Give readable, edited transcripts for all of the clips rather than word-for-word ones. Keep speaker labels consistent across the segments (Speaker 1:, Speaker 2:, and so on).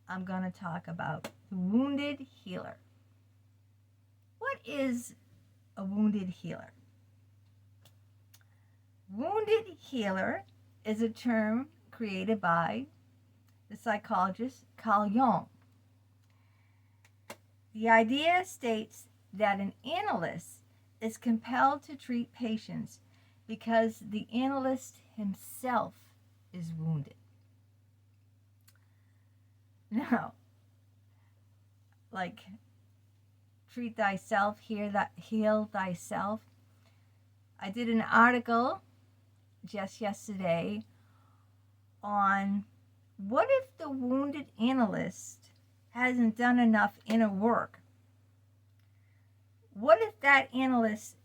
Speaker 1: I'm going to talk about the wounded healer. What is a wounded healer? Wounded healer is a term created by the psychologist Carl Jung. The idea states that an analyst is compelled to treat patients because the analyst himself is wounded. Now, like, treat thyself, heal thyself. I did an article just yesterday on what if the wounded analyst hasn't done enough inner work? What if that analyst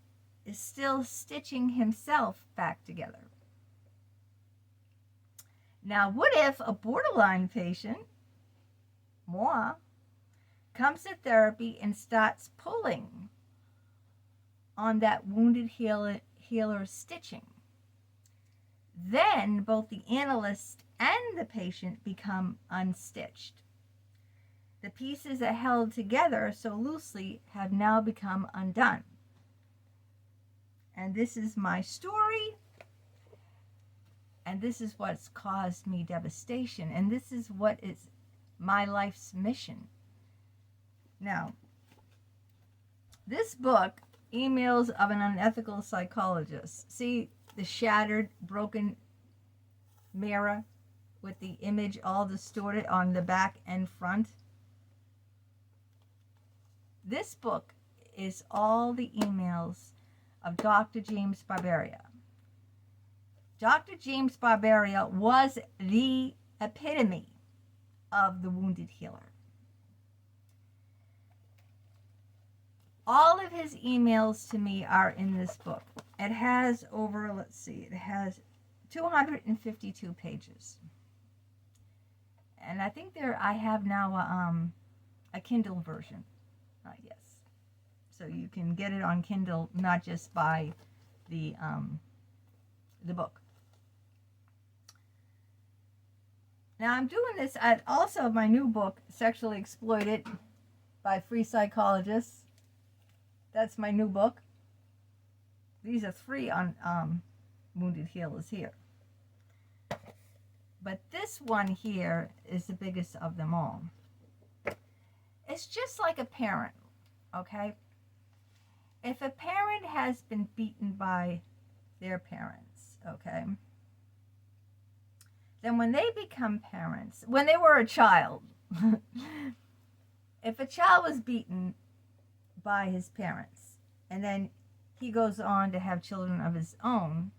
Speaker 1: is still stitching himself back together? Now, what if a borderline patient, moi, comes to therapy and starts pulling on that wounded healer stitching? Then both the analyst and the patient become unstitched. The pieces that held together so loosely have now become undone. And this is my story, and this is what's caused me devastation, and this is what is my life's mission. Now, this book, Emails of an Unethical Psychologist. See the shattered, broken mirror with the image all distorted on the back and front? This book is all the emails of Dr. 𝗙𝗵𝗵𝗏𝗏. Dr. 𝗙𝗵𝗵𝗏𝗏 was the epitome of the wounded healer. All of his emails to me are in this book. It has over, let's see, it has 252 pages. And I think I have now a Kindle version. Yes. So you can get it on Kindle, not just buy the book. Now I'm doing this at also my new book, Sexually Exploited by Free Psychologists. That's my new book. These are 3 on wounded healers here. But this one here is the biggest of them all. It's just like a parent, okay? If a parent has been beaten by their parents, okay, then when they become parents, when they were a child, if a child was beaten by his parents and then he goes on to have children of his own,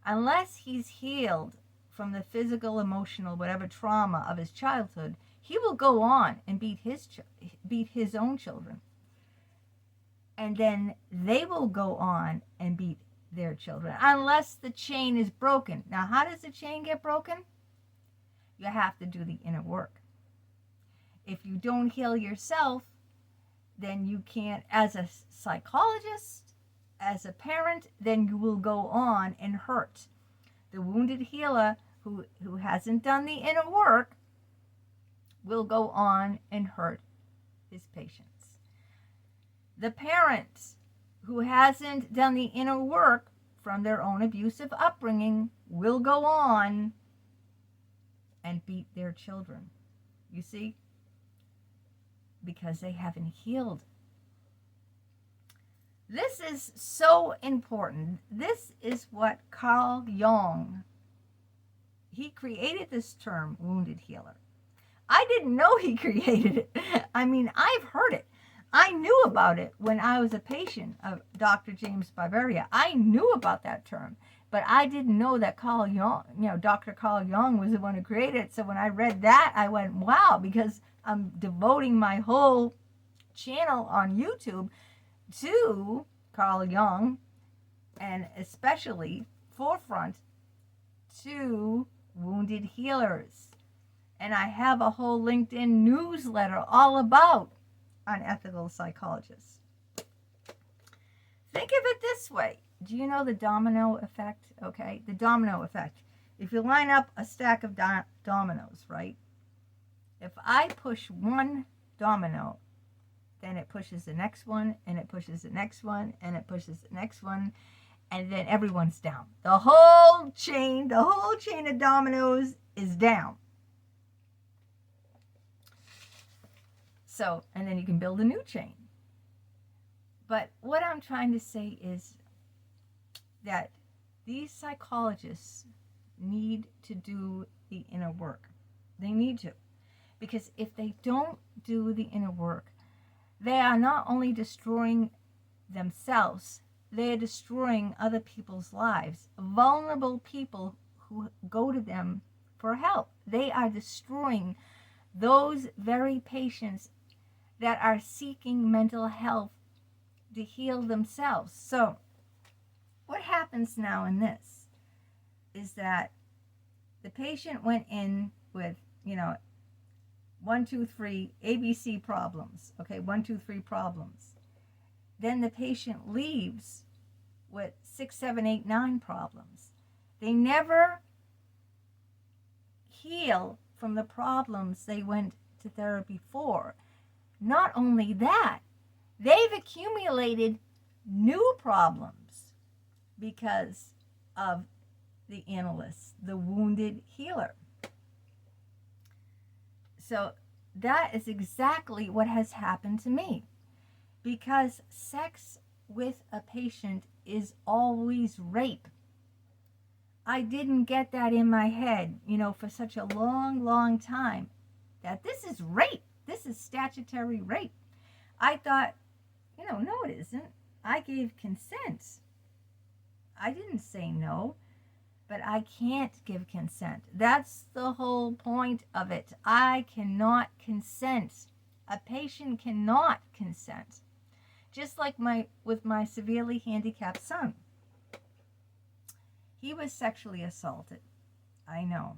Speaker 1: unless he's healed from the physical, emotional, whatever trauma of his childhood, he will go on and beat his own children. And then they will go on and beat their children, unless the chain is broken. Now, how does the chain get broken? You have to do the inner work. If you don't heal yourself, then you can't, as a psychologist, as a parent, then you will go on and hurt. The wounded healer who hasn't done the inner work will go on and hurt his patients. The parent who hasn't done the inner work from their own abusive upbringing will go on and beat their children. You see? Because they haven't healed. This is so important. This is what Carl Jung, he created this term, wounded healer. I didn't know he created it. I mean, I've heard it. I knew about it when I was a patient of Dr. 𝗙𝗵𝗵𝗏𝗏. I knew about that term, but I didn't know that Carl Jung, Dr. Carl Jung was the one who created it. So when I read that, I went, wow, because I'm devoting my whole channel on YouTube to Carl Jung, and especially forefront to wounded healers. And I have a whole LinkedIn newsletter all about unethical psychologists. Think of it this way. Do you know the domino effect? Okay, the domino effect. If you line up a stack of dominoes, right? If I push one domino, then it pushes the next one, and it pushes the next one, and it pushes the next one, and then everyone's down. The whole chain of dominoes is down. So, and then you can build a new chain. But what I'm trying to say is that these psychologists need to do the inner work. They need to. Because if they don't do the inner work, they are not only destroying themselves, they are destroying other people's lives. Vulnerable people who go to them for help. They are destroying those very patients that are seeking mental health to heal themselves. So what happens now in this is that the patient went in with, 1, 2, 3 ABC problems. Okay, 1, 2, 3 problems. Then the patient leaves with 6, 7, 8, 9 problems. They never heal from the problems they went to therapy for. Not only that, they've accumulated new problems because of the analyst, the wounded healer. So that is exactly what has happened to me. Because sex with a patient is always rape. I didn't get that in my head, for such a long, long time, that this is rape. This is statutory rape. I thought, no, it isn't. I gave consent. I didn't say no, but I can't give consent. That's the whole point of it. I cannot consent. A patient cannot consent. Just like with my severely handicapped son. He was sexually assaulted. I know.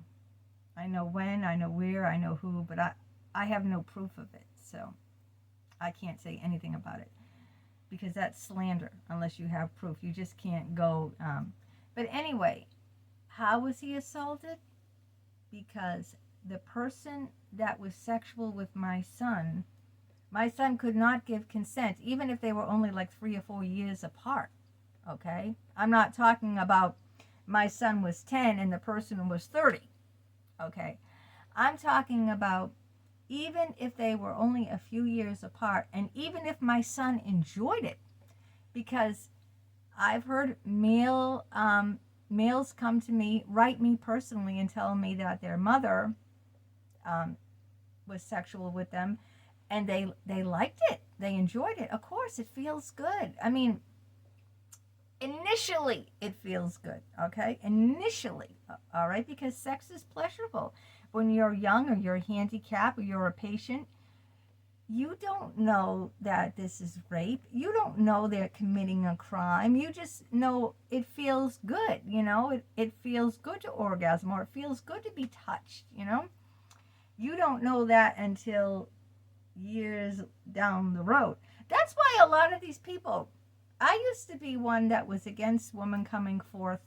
Speaker 1: I know when, I know where, I know who, but I have no proof of it. So I can't say anything about it. Because that's slander unless you have proof. You just can't go. But anyway, how was he assaulted? Because the person that was sexual with my son could not give consent, even if they were only like 3 or 4 years apart. Okay? I'm not talking about my son was 10 and the person was 30. Okay? I'm talking about even if they were only a few years apart, and even if my son enjoyed it, because I've heard males come to me, write me personally, and tell me that their mother was sexual with them, and they liked it, they enjoyed it. Of course, it feels good. I mean, initially it feels good, okay? Initially, all right, because sex is pleasurable. When you're young or you're handicapped or you're a patient, you don't know that this is rape. You don't know they're committing a crime. You just know it feels good, It feels good to orgasm, or it feels good to be touched, You don't know that until years down the road. That's why a lot of these people, I used to be one that was against women coming forth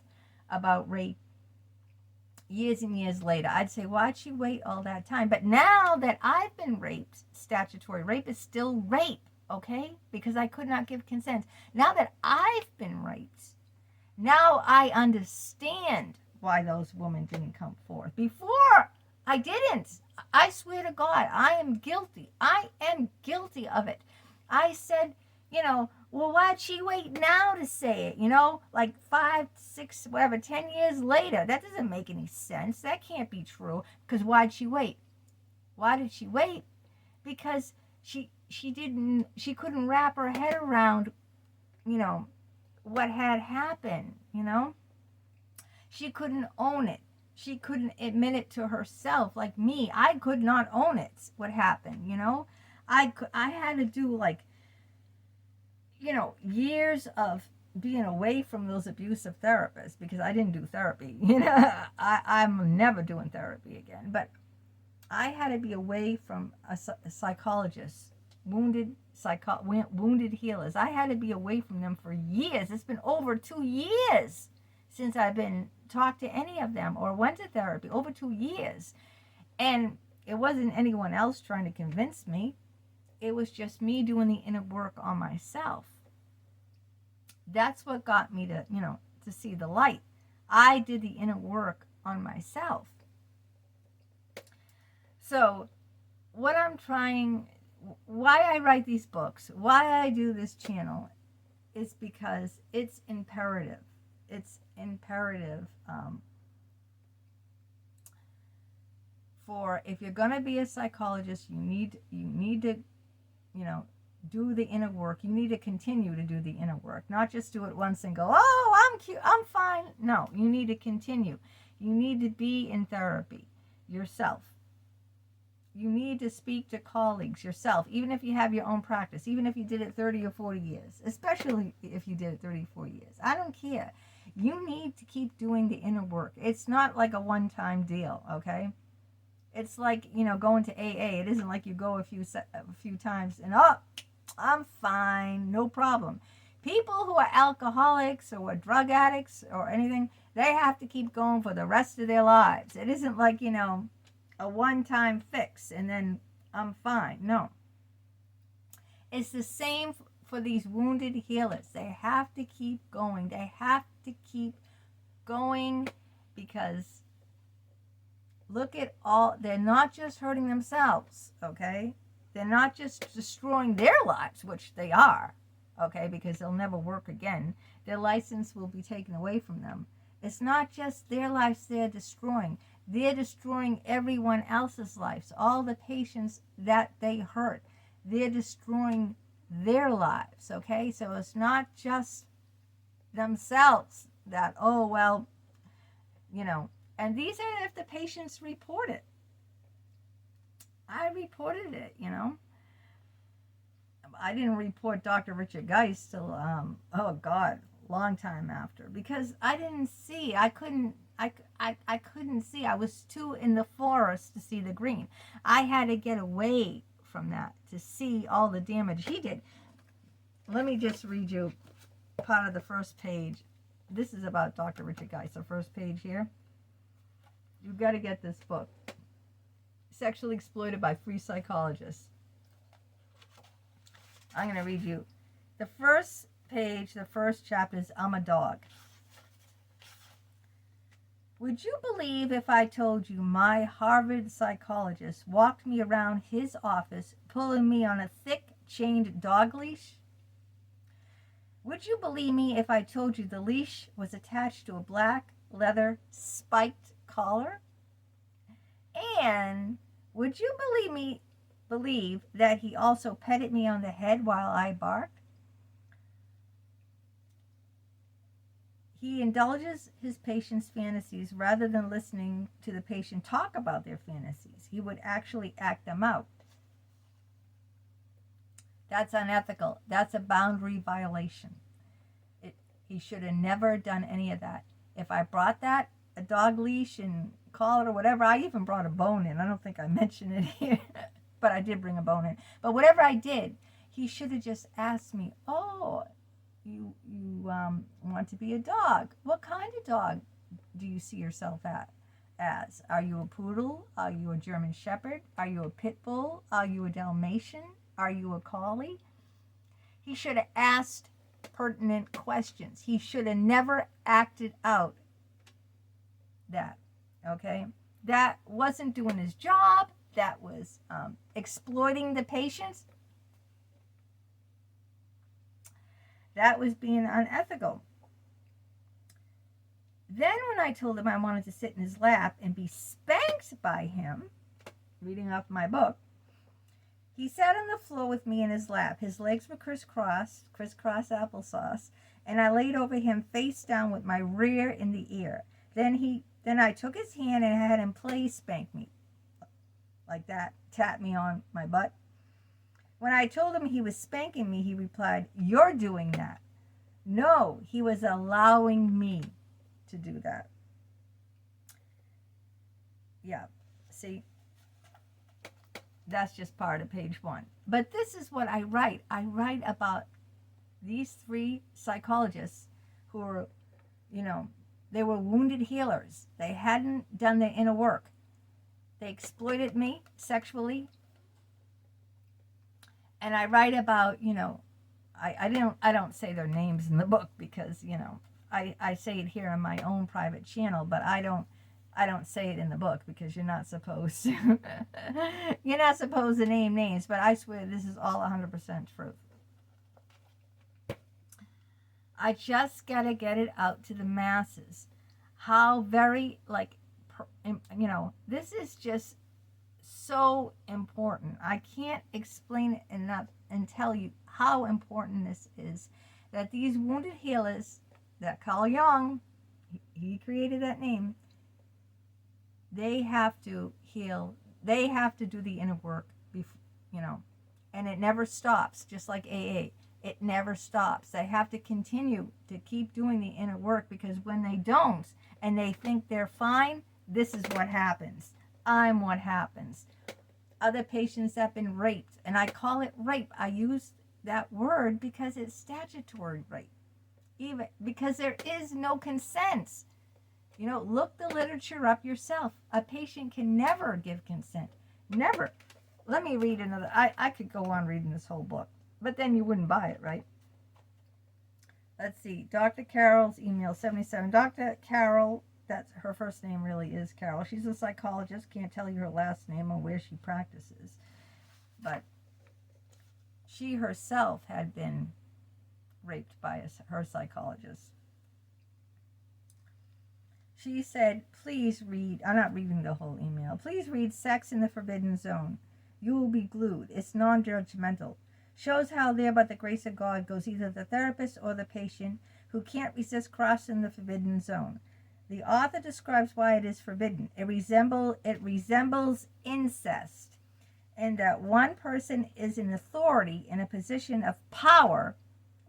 Speaker 1: about rape. Years and years later, I'd say, why'd she wait all that time? But now that I've been raped, statutory rape is still rape, okay? Because I could not give consent. Now that I've been raped, now I understand why those women didn't come forth. Before, I didn't. I swear to God, I am guilty. I am guilty of it. I said, well, why'd she wait now to say it? Like 5, 6, whatever, 10 years later. That doesn't make any sense. That can't be true. Because why'd she wait? Why did she wait? Because she couldn't wrap her head around, what had happened, She couldn't own it. She couldn't admit it to herself. Like me, I could not own it, what happened, I had to do years of being away from those abusive therapists, because I didn't do therapy. I'm never doing therapy again. But I had to be away from a psychologist, wounded healers. I had to be away from them for years. It's been over 2 years since I've been talked to any of them or went to therapy. Over 2 years. And It wasn't anyone else trying to convince me. It was just me doing the inner work on myself. That's what got me to, to see the light. I did the inner work on myself. So what I'm trying, why I write these books, why I do this channel, is because it's imperative. It's imperative for, if you're going to be a psychologist, you need to, do the inner work. You need to continue to do the inner work, not just do it once and go, oh, I'm cute, I'm fine. No, you need to continue. You need to be in therapy yourself. You need to speak to colleagues yourself, even if you have your own practice, even if you did it 30 or 40 years, especially if you did it 30 or 40 years. I don't care. You need to keep doing the inner work. It's not like a one-time deal, okay? It's like, going to AA. It isn't like you go a few times and, oh, I'm fine, no problem. People who are alcoholics or drug addicts or anything, they have to keep going for the rest of their lives. It isn't like, a one-time fix and then I'm fine. No. It's the same for these wounded healers. They have to keep going. They have to keep going because look at all, they're not just hurting themselves, okay? They're not just destroying their lives, which they are, okay, because they'll never work again. Their license will be taken away from them. It's not just their lives they're destroying. They're destroying everyone else's lives, all the patients that they hurt. They're destroying their lives, okay? So it's not just themselves that, oh, well, and these are if the patients report it. I reported it, I didn't report Dr. Richard Geist till, oh God, long time after, because I didn't see, I couldn't see. I was too in the forest to see the green. I had to get away from that to see all the damage he did. Let me just read you part of the first page. This is about Dr. Richard Geist, the first page here. You've got to get this book. Sexually Exploited by Free Psychologists. I'm going to read you. The first page, the first chapter is I'm a Dog. Would you believe if I told you my Harvard psychologist walked me around his office, pulling me on a thick chained dog leash? Would you believe me if I told you the leash was attached to a black leather spiked collar? And would you believe that he also petted me on the head while I barked? He indulges his patient's fantasies rather than listening to the patient talk about their fantasies. He would actually act them out. That's unethical. That's a boundary violation. He should have never done any of that. If I brought that, a dog leash and collar or whatever, I even brought a bone in. I don't think I mentioned it here, but I did bring a bone in. But whatever I did, he should have just asked me, oh, you want to be a dog. What kind of dog do you see yourself as? Are you a poodle? Are you a German shepherd? Are you a pit bull? Are you a Dalmatian? Are you a collie? He should have asked pertinent questions. He should have never acted out that, okay? That wasn't doing his job. That was exploiting the patients. That was being unethical. Then when I told him I wanted to sit in his lap and be spanked by him, reading off my book, he sat on the floor with me in his lap. His legs were crisscross applesauce, and I laid over him face down with my rear in the ear. Then I took his hand and had him play spank me, like that, tap me on my butt. When I told him he was spanking me, he replied, "You're doing that." No, he was allowing me to do that. Yeah, see, that's just part of page 1. But this is what I write. I write about these 3 psychologists who were, they were wounded healers. They hadn't done their inner work. They exploited me sexually. And I write about, I don't say their names in the book because, I say it here on my own private channel, but I don't say it in the book because you're not supposed to. You're not supposed to name names, but I swear this is all 100% truth. I just got to get it out to the masses. How very, this is just so important. I can't explain it enough and tell you how important this is. That these wounded healers, that Carl Jung, he created that name, they have to heal. They have to do the inner work, and it never stops, just like AA. It never stops. They have to continue to keep doing the inner work, because when they don't and they think they're fine, this is what happens. I'm what happens. Other patients have been raped, and I call it rape. I use that word because it's statutory rape, even because there is no consent. Look the literature up yourself. A patient can never give consent. Never. Let me read another. I could go on reading this whole book, but then you wouldn't buy it, right? Let's see. Dr. Carol's email, 77. Dr. Carol, that's her first name, really is Carol. She's a psychologist. Can't tell you her last name or where she practices. But she herself had been raped by her psychologist. She said, please read, I'm not reading the whole email, please read Sex in the Forbidden Zone. You will be glued. It's non-judgmental. Shows how there, by the grace of God, goes either the therapist or the patient who can't resist crossing the forbidden zone. The author describes why it is forbidden. It resembles incest, in that one person is in authority, in a position of power,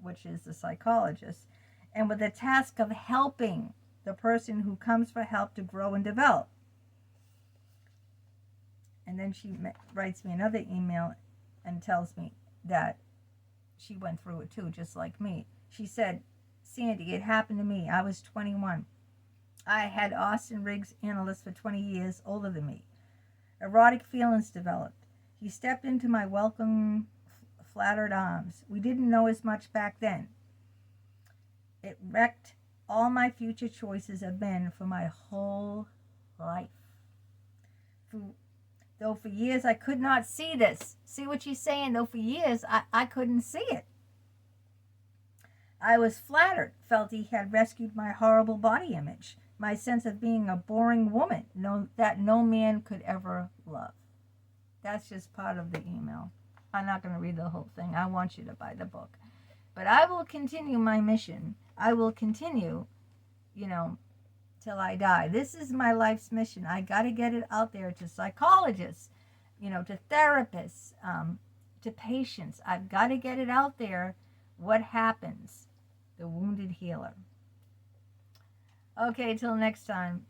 Speaker 1: which is the psychologist, and with the task of helping the person who comes for help to grow and develop. And then she writes me another email and tells me that she went through it too, just like me. She said, Sandy, it happened to me. I was 21. I had Austin Riggs analyst for 20 years, older than me. Erotic feelings developed. He stepped into my welcome, flattered arms. We didn't know as much back then. It wrecked all my future choices of men for my whole life. Though for years I could not see this. See what she's saying? Though for years I couldn't see it. I was flattered, felt he had rescued my horrible body image, my sense of being a boring woman, that no man could ever love. That's just part of the email. I'm not going to read the whole thing. I want you to buy the book. But I will continue my mission. I will continue, till I die. This is my life's mission. I got to get it out there to psychologists, to therapists, to patients. I've got to get it out there. What happens? The wounded healer. Okay, till next time.